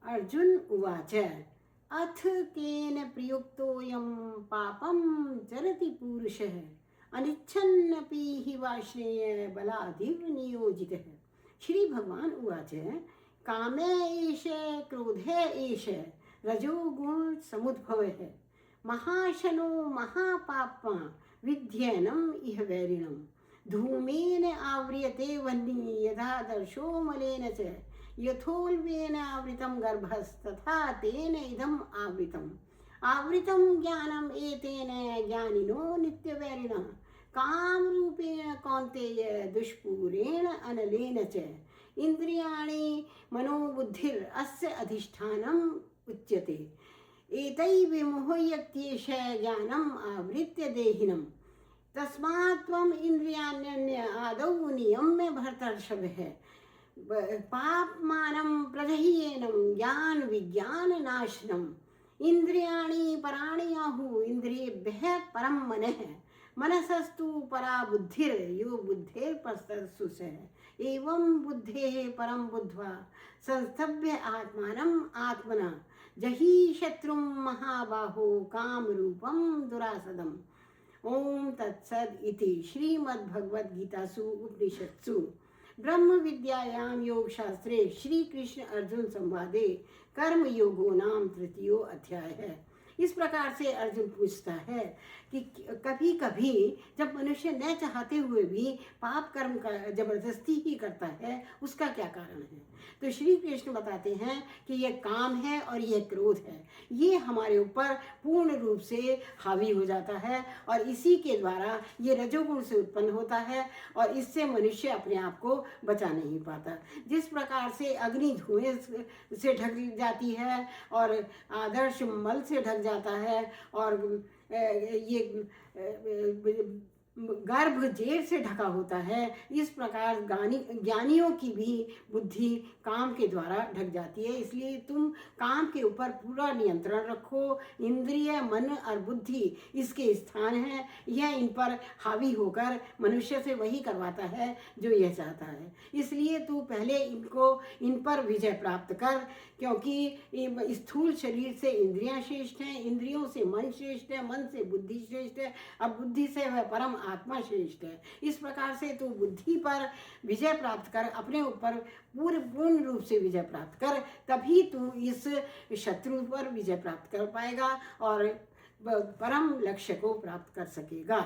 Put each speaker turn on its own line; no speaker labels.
अर्जुन उवाच अथ केन प्रयुक्तोऽयं पापं चरति पुरुषः अनिच्छन्नपि हि वाष्णेय बलादिव नियोजितः। श्री भगवान उवाच कामे एष क्रोधे एष रजोगुण समुद्भवः महाशनो महापाप्मा विध्येनम् इह वैरिणम् धूमेन आव्रियते वह्निः यथा दर्शो मलेन च यथोल्बेन आवृतं गर्भस्तथा तेन इदम् आवृतम् आवृतं ज्ञानम् एतेन ज्ञानिनो नित्यवैरिणः कामरूपेण कौन्तेय दुष्पूरेण अनलेन च इन्द्रियाणि मनोबुद्धिर् अस्य अधिष्ठानम् उच्यते एतैः विमोह्यत्येष ज्ञानम् आवृत्य देहिनम् तस्मात् त्वम् इन्द्रियाण्यन्य आदौ नियम्य भर्तर्षभः पापमानं प्रजह्येनं ज्ञान विज्ञान नाशनम् इंद्रियाणि पराणि आहुः इंद्रियेभ्यः परं मनः मनसस्तु परा बुद्धिर् यो बुद्धेर्परस्तु सः एवं बुद्धेः परं बुद्ध्वा संस्थभ्य आत्मानम् आत्मना जहि शत्रुं महाबाहो कामरूपं दुरासदम्। ओम तत्सद इति श्रीमद्भगवद्गीतासु उपनिषत्सु ब्रह्म विद्यायां योग शास्त्रे श्री कृष्ण अर्जुन संवादे कर्म योगो नाम तृतीयो अध्याय है। इस प्रकार से अर्जुन पूछता है कि कभी कभी जब मनुष्य न चाहते हुए भी पाप कर्म का जबरदस्ती ही करता है उसका क्या कारण है। तो श्री कृष्ण बताते हैं कि यह काम है और यह क्रोध है, ये हमारे ऊपर पूर्ण रूप से हावी हो जाता है और इसी के द्वारा ये रजोगुण से उत्पन्न होता है और इससे मनुष्य अपने आप को बचा नहीं पाता। जिस प्रकार से अग्नि धुएं से ढक जाती है और आदर्श मल से ढक जाता है और ये गर्भ जेर से ढका होता है, इस प्रकार ज्ञानियों की भी बुद्धि काम के द्वारा ढक जाती है। इसलिए तुम काम के ऊपर पूरा नियंत्रण रखो। इंद्रिय मन और बुद्धि इसके स्थान है, यह इन पर हावी होकर मनुष्य से वही करवाता है जो यह चाहता है। इसलिए तू पहले इन पर विजय प्राप्त कर, क्योंकि स्थूल शरीर से इंद्रियां श्रेष्ठ हैं, इंद्रियों से मन श्रेष्ठ है, मन से बुद्धि श्रेष्ठ है, अब बुद्धि से वह परम आत्मा श्रेष्ठ है। इस प्रकार से तू बुद्धि पर विजय प्राप्त कर, अपने ऊपर पूर्ण रूप से विजय प्राप्त कर, तभी तू इस शत्रु पर विजय प्राप्त कर पाएगा और परम लक्ष्य को प्राप्त कर सकेगा।